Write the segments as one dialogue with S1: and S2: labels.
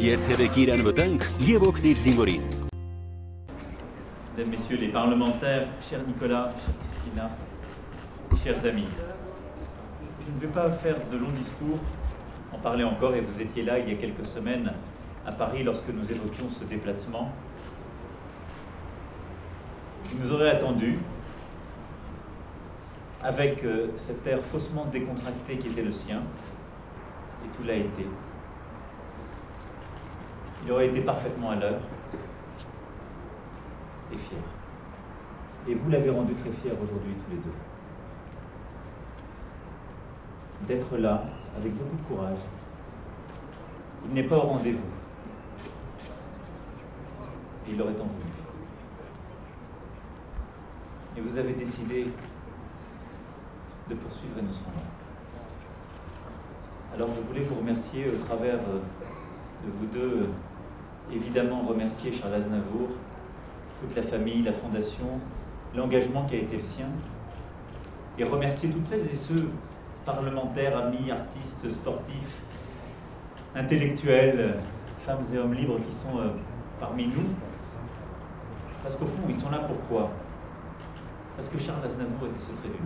S1: Mesdames, Messieurs les parlementaires, cher Nicolas, chère Christina, chers amis, je ne vais pas faire de longs discours, en parler encore, et vous étiez là il y a quelques semaines à Paris lorsque nous évoquions ce déplacement. Il nous aurait attendu avec cet air faussement décontracté qui était le sien, et tout l'a été. Il aurait été parfaitement à l'heure et fier. Et vous l'avez rendu très fier aujourd'hui tous les deux. D'être là avec beaucoup de courage. Il n'est pas au rendez-vous. Et il aurait tant voulu. Et vous avez décidé de poursuivre et nous serons là. Alors je voulais vous remercier au travers de vous deux, évidemment remercier Charles Aznavour, toute la famille, la fondation, l'engagement qui a été le sien, et remercier toutes celles et ceux, parlementaires, amis, artistes, sportifs, intellectuels, femmes et hommes libres qui sont parmi nous, parce qu'au fond, ils sont là pourquoi? Parce que Charles Aznavour était ce trait d'union.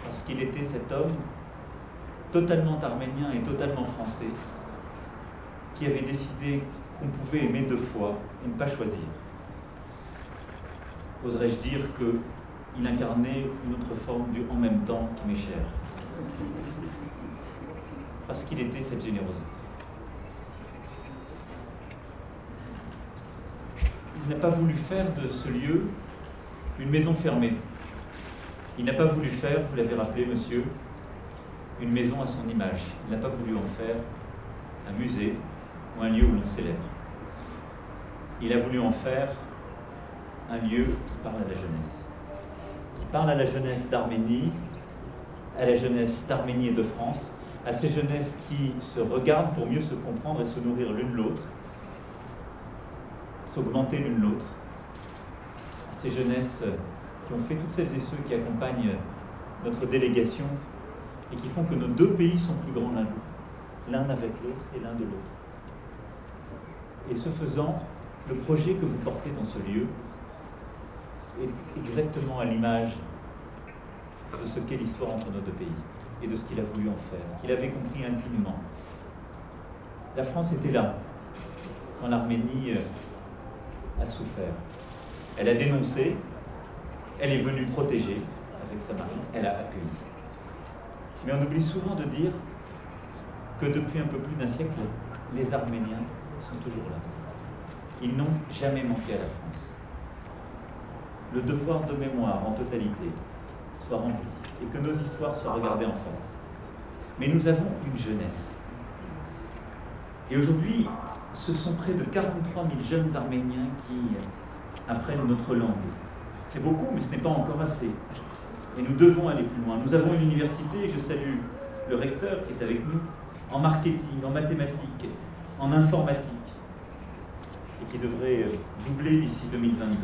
S1: Parce qu'il était cet homme totalement arménien et totalement français qui avait décidé qu'on pouvait aimer deux fois et ne pas choisir. Oserais-je dire qu'il incarnait une autre forme du « en même temps » qui m'est chère. Parce qu'il était cette générosité. Il n'a pas voulu faire de ce lieu une maison fermée. Il n'a pas voulu faire, vous l'avez rappelé, monsieur, une maison à son image. Il n'a pas voulu en faire un musée ou un lieu où l'on célèbre. Il a voulu en faire un lieu qui parle à la jeunesse. Qui parle à la jeunesse d'Arménie, à la jeunesse d'Arménie et de France, à ces jeunesses qui se regardent pour mieux se comprendre et se nourrir l'une l'autre, s'augmenter l'une l'autre, à ces jeunesses qui ont fait toutes celles et ceux qui accompagnent notre délégation et qui font que nos deux pays sont plus grands l'un avec l'autre et l'un de l'autre. Et ce faisant, le projet que vous portez dans ce lieu est exactement à l'image de ce qu'est l'histoire entre nos deux pays et de ce qu'il a voulu en faire, qu'il avait compris intimement. La France était là quand l'Arménie a souffert. Elle a dénoncé, elle est venue protéger avec sa marine, elle a accueilli. Mais on oublie souvent de dire que depuis un peu plus d'un siècle, les Arméniens sont toujours là. Ils n'ont jamais manqué à la France. Le devoir de mémoire en totalité soit rempli et que nos histoires soient regardées en face. Mais nous avons une jeunesse. Et aujourd'hui, ce sont près de 43 000 jeunes Arméniens qui apprennent notre langue. C'est beaucoup, mais ce n'est pas encore assez. Et nous devons aller plus loin. Nous avons une université, je salue le recteur qui est avec nous, en marketing, en mathématiques, en informatique, et qui devrait doubler d'ici 2022.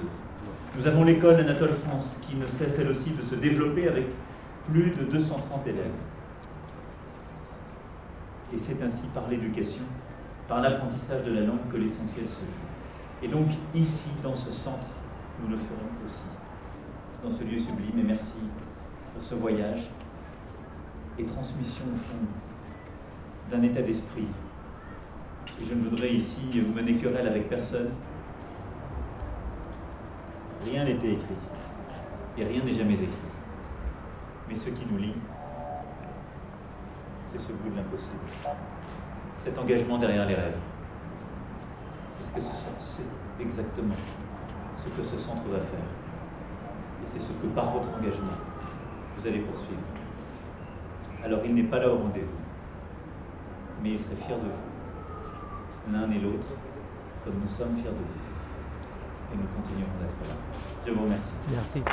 S1: Nous avons l'école Anatole France, qui ne cesse elle aussi de se développer avec plus de 230 élèves. Et c'est ainsi par l'éducation, par l'apprentissage de la langue que l'essentiel se joue. Et donc ici, dans ce centre, nous le ferons aussi, dans ce lieu sublime. Et merci pour ce voyage et transmission au fond d'un état d'esprit. Et je ne voudrais ici mener querelle avec personne. Rien n'était écrit et rien n'est jamais écrit. Mais ce qui nous lie, c'est ce goût de l'impossible, cet engagement derrière les rêves. Parce que c'est exactement ce que ce centre va faire. Et c'est ce que, par votre engagement, vous allez poursuivre. Alors, il n'est pas là au rendez-vous, mais il serait fier de vous, l'un et l'autre, comme nous sommes fiers de vous. Et nous continuerons d'être là. Je vous remercie.
S2: Merci.